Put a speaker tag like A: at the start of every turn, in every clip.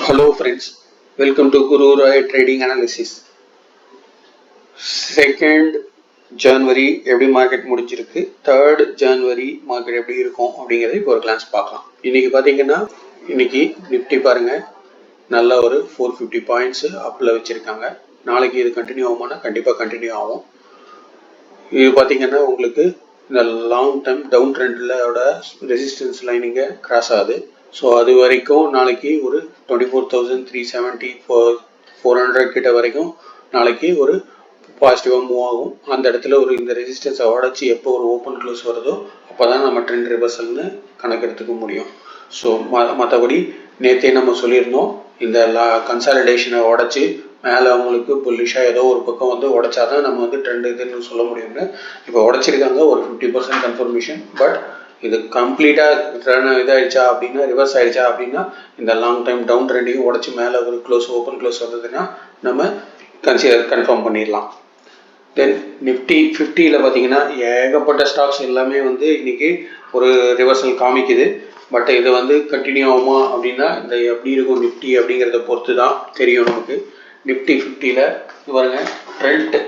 A: Hello friends, welcome to Guru Roy Trading Analysis. 2nd January எப்படி market முடிஞ்சிருக்கு, 3rd January market எப்படி இருக்கும் அப்படிங்கிறத இப்போ ஒரு கிளான்ஸ் பார்க்கலாம். இன்னைக்கு பார்த்தீங்கன்னா இன்னைக்கு நிஃப்டி பாருங்க நல்ல ஒரு 450 பாயிண்ட்ஸ் அப்பில் வச்சிருக்காங்க. நாளைக்கு இது கண்டினியூ ஆகுமானா கண்டிப்பாக கண்டினியூ ஆகும். இது பார்த்தீங்கன்னா உங்களுக்கு இந்த லாங் டர்ம் டவுன் ட்ரெண்டிலோட ரெசிஸ்டன்ஸ் லைனிங்க கிராஸ் ஆகுது. ஸோ அது வரைக்கும் நாளைக்கு ஒரு 24,370 400 கிட்ட வரைக்கும் நாளைக்கு ஒரு பாசிட்டிவாக மூவ் ஆகும். அந்த இடத்துல ஒரு இந்த ரெசிஸ்டன்ஸை உடச்சி எப்போ ஒரு ஓப்பன் க்ளோஸ் வருதோ அப்போ தான் நம்ம ட்ரெண்ட் ரிவர்சல்னு கணக்கெடுத்துக்க முடியும். ஸோ மற்றபடி நேற்றே நம்ம சொல்லியிருந்தோம், இந்த கன்சாலிடேஷனை உடச்சி மேலே அவங்களுக்கு புல்லிஷாக ஏதோ ஒரு பக்கம் வந்து உடைச்சாதான் நம்ம வந்து ட்ரெண்ட் இதுன்னு சொல்ல முடியும்னு. இப்போ உடைச்சிருக்காங்க ஒரு 50% கன்ஃபர்மேஷன். பட் இது கம்ப்ளீட்டாக இதாகிடுச்சா அப்படின்னா, ரிவர்ஸ் ஆகிடுச்சா அப்படின்னா, இந்த லாங் டைம் டவுன் ட்ரெண்டையும் உடச்சி மேலே ஒரு ஓப்பன் க்ளோஸ் வந்ததுன்னா நம்ம கன்ஃபார்ம் பண்ணிடலாம். தென் நிஃப்டி 50ல் பார்த்தீங்கன்னா ஏகப்பட்ட ஸ்டாக்ஸ் எல்லாமே வந்து இன்னைக்கு ஒரு ரிவர்சல் காமிக்குது. பட் இது வந்து கண்டினியூ ஆகுமா அப்படின்னா இந்த எப்படி இருக்கும் நிஃப்டி அப்படிங்கிறத பொறுத்து தான் தெரியும் நமக்கு. நிஃப்டி 50ல் பாருங்க ட்ரெண்ட்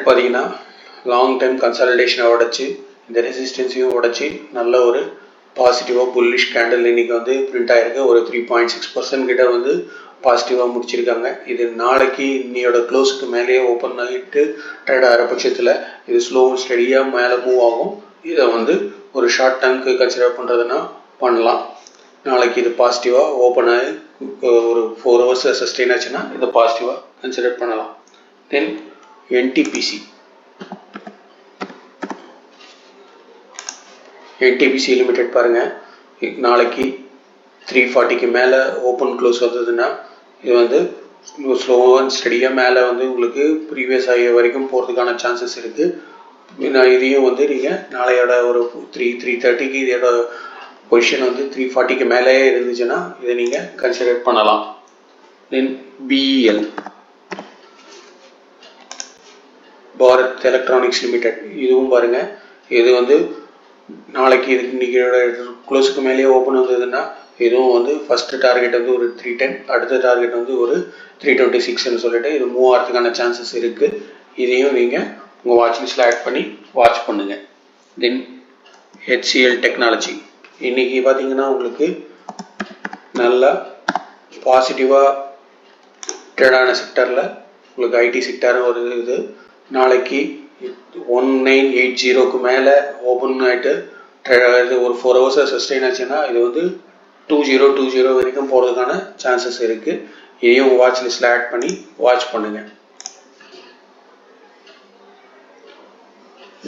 A: பார்த்தீங்கன்னா லாங் டைம் கன்சாலிடேஷனை உடச்சி இந்த ரெசிஸ்டன்ஸையும் உடச்சி நல்ல ஒரு பாசிட்டிவாக புல்லிஷ் கேண்டில் இன்னைக்கு வந்து பிரிண்ட் ஆகிருக்கு. ஒரு 3.6% கிட்ட வந்து பாசிட்டிவாக முடிச்சிருக்காங்க. இது நாளைக்கு இன்னையோட க்ளோஸுக்கு மேலேயே ஓப்பன் ஆகிட்டு ட்ரேட் ஆகிற பட்சத்தில் இது ஸ்லோ ஸ்டடியாக மேலே மூவ் ஆகும். இதை வந்து ஒரு ஷார்ட் டைமுக்கு கன்சிடர் பண்ணுறதுன்னா பண்ணலாம். நாளைக்கு இது பாசிட்டிவாக ஓப்பன் ஆகி ஒரு 4 hours சஸ்டெயின் ஆச்சுன்னா இதை பாசிட்டிவாக கன்சிடர் பண்ணலாம். தென் NTPC லிமிடெட் பாருங்க, நாளைக்கு 340க்கு மேலே ஓப்பன் க்ளோஸ் வந்ததுன்னா இது வந்து ஸ்லோ அண்ட் ஸ்டடியாக மேலே வந்து உங்களுக்கு ப்ரீவியஸ் ஆகிய வரைக்கும் போகிறதுக்கான சான்சஸ் இருக்குது. இதையும் வந்து நீங்கள் நாளையோட ஒரு 3:30க்கு இதோட பொசிஷன் வந்து 340க்கு மேலேயே இருந்துச்சுன்னா இதை நீங்கள் கன்சிடர் பண்ணலாம். தென் BEL பாரத் எலக்ட்ரானிக்ஸ் லிமிடெட், இதுவும் பாருங்க, இது வந்து நாளைக்கு இதுக்கு இன்னைக்கு க்ளோஸுக்கு மேலேயே ஓப்பன் வந்ததுன்னா இதுவும் வந்து ஃபர்ஸ்ட் டார்கெட் வந்து ஒரு 310, அடுத்த டார்கெட் வந்து ஒரு 326ன்னு சொல்லிட்டு இது மூவ் ஆகிறதுக்கான சான்சஸ் இருக்கு. இதையும் நீங்கள் உங்கள் வாட்ச் லிஸ்ட்டில் ஆட் பண்ணி வாட்ச் பண்ணுங்க. தென் HCL டெக்னாலஜி இன்னைக்கு பார்த்தீங்கன்னா உங்களுக்கு நல்லா பாசிட்டிவாக ட்ரேடான செக்டரில் உங்களுக்கு ஐடி செக்டரும் ஒரு இது. நாளைக்கு 1980க்கு மேலே ஓப்பன் ஆகிட்டு ஒரு 4 hours சஸ்டெயின் ஆச்சுன்னா இது வந்து 2020 வரைக்கும் போகிறதுக்கான சான்சஸ் இருக்குது. இதையும் வாட்ச் லிஸ்ட்டில் ஆட் பண்ணி வாட்ச் பண்ணுங்க.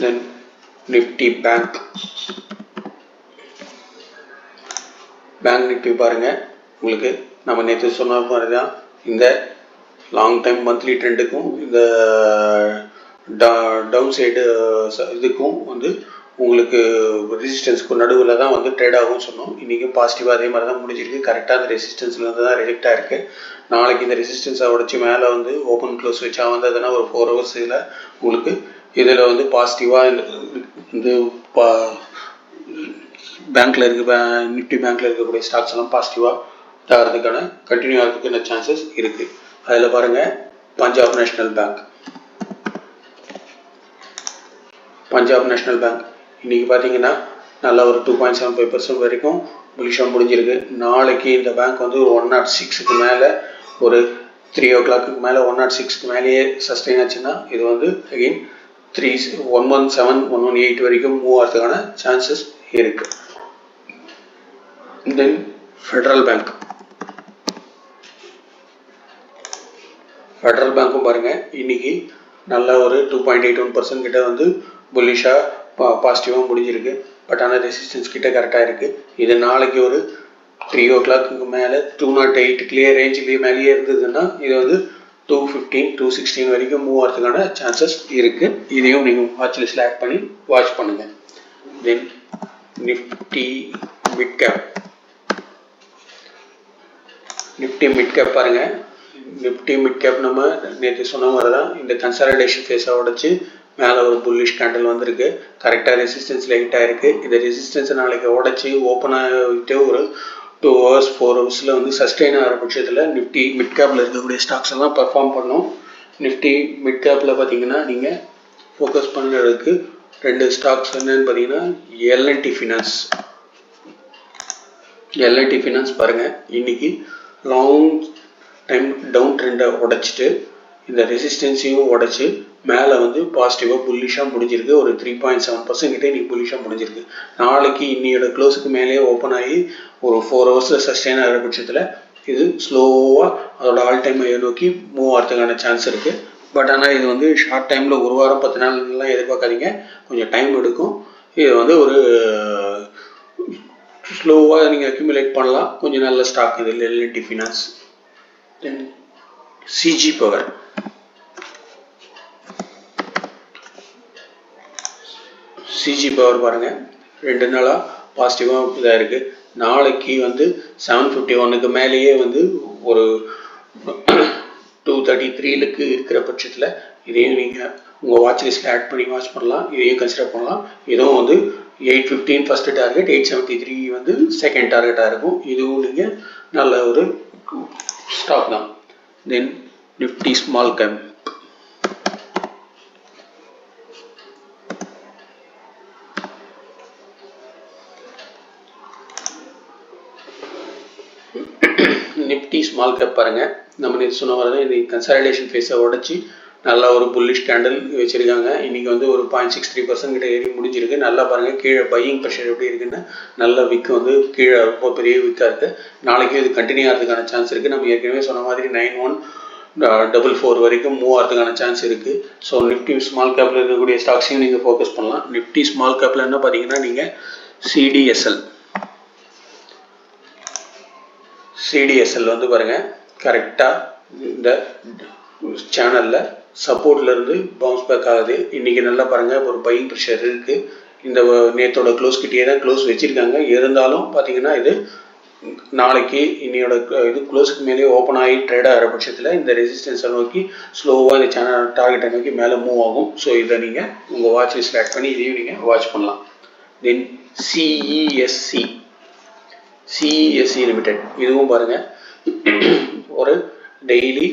A: தென் நிஃப்டி பேங்க் நிஃப்டி பாருங்க, உங்களுக்கு நம்ம நேற்று சொன்ன மாதிரி தான் இந்த லாங் டைம் மந்த்லி ட்ரெண்டுக்கும் இந்த டவுன் சைடு இதுக்கும் வந்து உங்களுக்கு ரெசிஸ்டன்ஸ்க்கு நடுவில் தான் வந்து ட்ரேட் ஆகும்னு சொன்னோம். இன்றைக்கும் பாசிட்டிவாக அதே மாதிரி தான் முடிஞ்சிருக்கு. கரெக்டாக அந்த ரெசிஸ்டன்ஸ்லேருந்து தான் ரிஜெக்ட் ஆகிருக்கு. நாளைக்கு இந்த ரெசிஸ்டன்ஸை உடச்சி மேலே வந்து ஓப்பன் க்ளோஸ் வச்சா வந்ததுன்னா ஒரு 4 hours உங்களுக்கு இதில் வந்து பாசிட்டிவாக இந்த பேங்க்கில் நிஃப்டி பேங்க்கில் இருக்கக்கூடிய ஸ்டாக்ஸ் எல்லாம் பாசிட்டிவாக ஆகிறதுக்கான கண்டினியூ ஆகிறதுக்கான சான்சஸ் இருக்குது. அதில் பாருங்கள் பஞ்சாப் நேஷ்னல் பேங்க் இன்னைக்கு பார்த்தீங்கன்னா நல்லா ஒரு 2.75% வரைக்கும் புலிஷாக முடிஞ்சிருக்கு. நாளைக்கு இந்த பேங்க் வந்து ஒரு 106க்கு மேலே ஒரு 3 o'clock மேலே 106க்கு மேலேயே சஸ்டெயின் ஆச்சுன்னா இது வந்து அகெயின் 117 118 வரைக்கும் மூவ் ஆகிறதுக்கான சான்சஸ் இருக்கு. தென் ஃபெடரல் பேங்க்கும் பாருங்க, இன்னைக்கு நல்ல ஒரு 2.81% கிட்ட வந்து புல்லிஷாக பாசிட்டிவாக முடிஞ்சிருக்கு. பட் ஆனால் ரெசிஸ்டன்ஸ் கிட்ட கரெக்டாக இருக்குது. இது நாளைக்கு ஒரு 3 o'clock மேலே 208 ரேஞ்சிலேயே மேலேயே இருந்ததுன்னா இது வந்து 215 216 வரைக்கும் மூவ் ஆகிறதுக்கான சான்சஸ் இருக்குது. இதையும் நீங்கள் வாட்ச் லிஸ்ட்டில் ஆட் பண்ணி வாட்ச் பண்ணுங்கள். தென் நிஃப்டி மிட் கேப் பாருங்கள். நிஃப்டி மிட் கேப் நம்ம நேற்று சொன்ன மாதிரி தான் இந்த கன்சாலிடேஷன் ஃபேஸை உடச்சி மேலே ஒரு புல்லிஷ் கேண்டில் வந்திருக்கு. கரெக்டாக ரெசிஸ்டன்ஸில் ஹிட் ஆயிருக்கு. இந்த ரெசிஸ்டன்ஸை நாளைக்கு உடச்சி ஓப்பன் ஆகிட்டு ஒரு 2 hours 4 ஹவர்ஸில் வந்து சஸ்டெயின் ஆகிற பட்சத்தில் நிஃப்டி மிட் கேப்பில் இருக்கக்கூடிய ஸ்டாக்ஸ் எல்லாம் பர்ஃபார்ம் பண்ணும். நிஃப்டி மிட் கேப்பில் பார்த்தீங்கன்னா நீங்கள் ஃபோக்கஸ் பண்ணுறதுக்கு 2 ஸ்டாக்ஸ் என்னன்னு பார்த்தீங்கன்னா எல்என்டி ஃபினான்ஸ். எல்என்டி ஃபினான்ஸ் பாருங்கள், இன்னைக்கு லாங் டைம் டவுன் ட்ரெண்டை உடைச்சிட்டு இந்த ரெசிஸ்டன்ஸையும் உடைச்சி மேலே வந்து பாசிட்டிவாக புல்லிஷாக முடிஞ்சிருக்கு. ஒரு 3.7% கிட்டே இன்னைக்கு புல்லிஷாக முடிஞ்சிருக்கு. நாளைக்கு இன்னையோட க்ளோஸுக்கு மேலேயே ஓப்பன் ஆகி ஒரு 4 ஹவர்ஸில் சஸ்டெயின் ஆகிற பட்சத்தில் இது ஸ்லோவாக அதோட ஆல் டைம் ஹையை நோக்கி மூவ் ஆகிறதுக்கான சான்ஸ் இருக்குது. பட் ஆனால் இது வந்து ஷார்ட் டைமில் 1 வாரம் 10 நாள்லாம் எதிர்பார்க்காதீங்க, கொஞ்சம் டைம் எடுக்கும். இது வந்து ஒரு ஸ்லோவாக நீங்கள் அக்யூமுலேட் பண்ணலாம். கொஞ்சம் நல்ல ஸ்டாக் இது எல்என்டி ஃபினான்ஸ். தென் சிஜி பவர். சிஜி பவர் பாருங்கள், 2 நாளாக பாசிட்டிவாக இதாக இருக்குது. நாளைக்கு வந்து 751க்கு மேலேயே வந்து ஒரு 233க்கு இருக்கிற பட்சத்தில் இதையும் நீங்கள் உங்கள் வாட்ச் லிஸ்ட்டில் ஆட் பண்ணி வாட்ச் பண்ணலாம். இதையும் கன்சிடர் பண்ணலாம். இதுவும் வந்து 815 ஃபஸ்ட்டு டார்கெட், 873 வந்து செகண்ட் டார்கெட்டாக இருக்கும். இதுவும் நீங்கள் நல்ல ஒரு ஸ்டாக் தான். Then Nifty small cap. Nifty small cap பாருங்கள், நம்ம நேற்று சொன்ன மாதிரி தான் இந்த கன்சாலிடேஷன் ஃபேஸை உடச்சி நல்லா ஒரு புல்லிஷ் கேண்டில் வச்சுருக்காங்க. இன்றைக்கி வந்து ஒரு 0.63% கிட்ட ஏறி முடிஞ்சிருக்கு. நல்லா பாருங்கள், கீழே பையிங் ப்ரெஷர் எப்படி இருக்குன்னு நல்ல விக்கு வந்து கீழே ரொம்ப பெரிய விக்காக இருக்குது. நாளைக்கும் இது கண்டினியூ ஆகிறதுக்கான சான்ஸ் இருக்குது. நம்ம ஏற்கனவே சொன்ன மாதிரி 9144 வரைக்கும் மூவ் ஆகிறதுக்கான சான்ஸ் இருக்குது. ஸோ நிஃப்டி ஸ்மால் கேப்பில் இருக்கக்கூடிய ஸ்டாக்ஸையும் நீங்கள் ஃபோக்கஸ் பண்ணலாம். நிஃப்டி ஸ்மால் கேப்பில் என்ன பார்த்தீங்கன்னா நீங்கள் சிடிஎஸ்எல் வந்து பாருங்கள், கரெக்டாக இந்த சேனலில் சப்போர்ட்லேருந்து பவுன்ஸ் பேக் ஆகுது. இன்றைக்கி நல்லா பாருங்கள், ஒரு பையிங் ப்ரெஷர் இருக்குது. இந்த நேற்றோட க்ளோஸ் கிட்டே தான் க்ளோஸ் வச்சுருக்காங்க. இருந்தாலும் பார்த்தீங்கன்னா இது நாளைக்கு இன்னையோட இது க்ளோஸுக்கு மேலே ஓப்பன் ஆகி ட்ரேட் ஆகிற பட்சத்தில் இந்த ரெசிஸ்டன்ஸை நோக்கி ஸ்லோவாக இந்த சேனல் டார்கெட்டை நோக்கி மேலே மூவ் ஆகும். ஸோ இதை நீங்கள் உங்கள் வாட்ச் லிஸ்ட்டில் ஆட் பண்ணி இதையும் நீங்கள் வாட்ச் பண்ணலாம். தென் சிஇஎஸ்சி லிமிடெட், இதுவும் பாருங்கள் ஒரு டெய்லி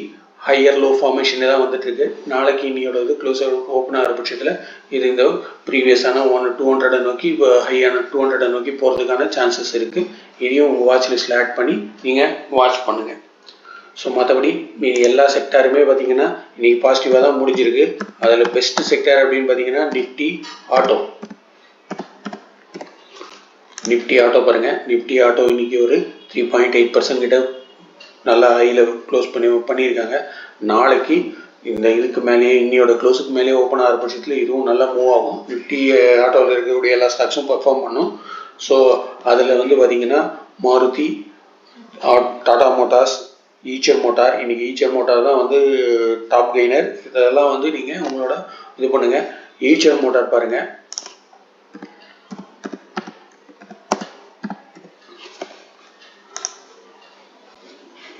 A: ஹையர் லோ ஃபார்மேஷன் தான் வந்துட்டு இருக்கு. நாளைக்கு இன்னையோட இது க்ளோஸ் ஓப்பன் ஆகிற பட்சத்தில் இது இந்த ப்ரீவியஸான 200 நோக்கி ஹையான 200 நோக்கி போகிறதுக்கான சான்சஸ் இருக்குது. இதையும் உங்கள் வாட்ச் லிஸ்ட்டில் ஆட் பண்ணி நீங்கள் வாட்ச் பண்ணுங்கள். ஸோ மற்றபடி மீதி எல்லா செக்டாருமே பார்த்தீங்கன்னா இன்றைக்கி பாசிட்டிவாக தான் முடிஞ்சிருக்கு. அதில் பெஸ்ட் செக்டார் அப்படின்னு பார்த்தீங்கன்னா நிஃப்டி ஆட்டோ பாருங்கள். நிஃப்டி ஆட்டோ இன்றைக்கி ஒரு 3.8% கிட்ட நல்லா ஹையில் க்ளோஸ் பண்ணியிருக்காங்க. நாளைக்கு இந்த இதுக்கு மேலேயே இன்னையோட க்ளோஸுக்கு மேலேயே ஓப்பன் ஆகிற பட்சத்தில் இதுவும் நல்லா மூவ் ஆகும். நிஃப்டி ஆட்டோவில் இருக்கக்கூடிய எல்லா ஸ்டாக்ஸும் பர்ஃபார்ம் பண்ணும். ஸோ அதில் வந்து பார்த்திங்கன்னா மாருதி, டாடா மோட்டார்ஸ், ஈச்சர் மோட்டார், இன்றைக்கி ஈச்சர் மோட்டார் தான் வந்து டாப் கெய்னர். இதெல்லாம் வந்து நீங்கள் உங்களோட இது பண்ணுங்கள். ஈச்சர் மோட்டார் பாருங்கள்,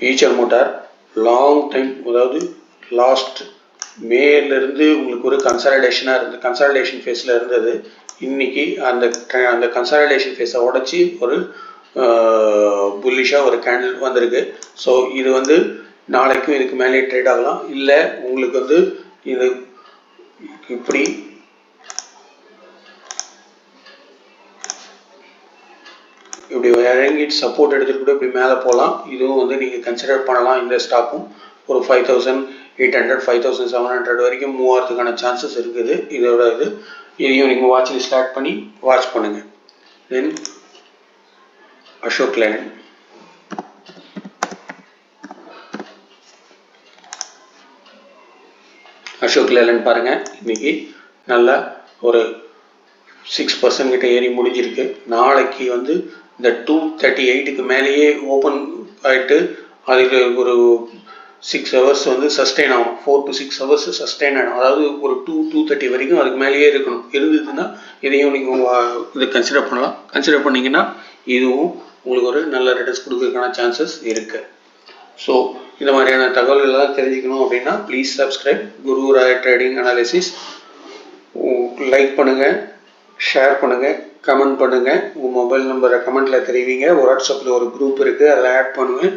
A: ஈச்சர் மோட்டார் லாங் டைம், அதாவது லாஸ்ட் மேலேருந்து உங்களுக்கு ஒரு கன்சாலிடேஷன் ஃபேஸில் இருந்தது. இன்னைக்கு அந்த கன்சாலிடேஷன் ஃபேஸை உடச்சி ஒரு புல்லிஷாக ஒரு கேண்டில் வந்திருக்கு. ஸோ இது வந்து நாளைக்கும் இதுக்கு மேலே ட்ரேட் ஆகலாம். இல்லை உங்களுக்கு வந்து இது இப்படி இறங்கி சப்போர்ட் எடுத்துகிட்டு கூட இப்படி மேலே போகலாம். இதுவும் வந்து நீங்கள் கன்சிடர் பண்ணலாம். இந்த ஸ்டாக்கும் ஒரு 5800 5700 வரைக்கும் மூவ் ஆகிறதுக்கான சான்சஸ் இருக்குது. இதையும் நீங்கள் வாட்ச் லிஸ்ட் ஸ்டார்ட் பண்ணி வாட்ச் பண்ணுங்கள். தென் அசோக் லேலண்ட் பாருங்கள், இன்னைக்கு நல்லா ஒரு 6% கிட்ட ஏறி முடிஞ்சிருக்கு. நாளைக்கு வந்து இந்த 238க்கு மேலேயே ஓப்பன் ஆகிட்டு அதுக்கு ஒரு 6 ஹவர்ஸ் வந்து சஸ்டெயின் ஆகும். 4 to 6 ஹவர்ஸ் சஸ்டெயின் ஆகும். அதாவது ஒரு 230 வரைக்கும் அதுக்கு மேலேயே இருக்கணும். இருந்ததுன்னா இதையும் நீங்கள் இதை கன்சிடர் பண்ணலாம். கன்சிடர் பண்ணிங்கன்னா இதுவும் உங்களுக்கு ஒரு நல்ல ரிட்டர்ன்ஸ் கொடுக்கறதுக்கான சான்சஸ் இருக்குது. ஸோ இந்த மாதிரியான தகவல்கள்லாம் தெரிஞ்சுக்கணும் அப்படின்னா please subscribe Guru Rai trading analysis. Like பண்ணுங்கள், ஷேர் பண்ணுங்கள், கமெண்ட் பண்ணுங்கள். உங்கள் மொபைல் நம்பரை கமெண்ட்டில் தெரிவிங்க. வாட்ஸ்அப்பில் ஒரு குரூப் இருக்குது, அதில் ஆட் பண்ணுவேன்.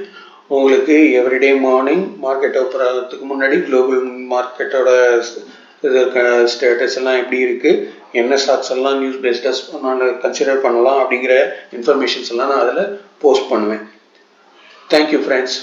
A: உங்களுக்கு எவ்ரிடே மார்னிங் மார்க்கெட் ஓப்பன் ஆகிறதுக்கு முன்னாடி குளோபல் மார்க்கெட்டோட இது ஸ்டேட்டஸ் எல்லாம் எப்படி இருக்குது, என்ன ஸ்டாக்ஸ் எல்லாம் நியூஸ் பேஸ்டாக நான் கன்சிடர் பண்ணலாம் அப்படிங்கிற இன்ஃபர்மேஷன்ஸ் எல்லாம் நான் அதில் போஸ்ட் பண்ணுவேன். Thank you friends.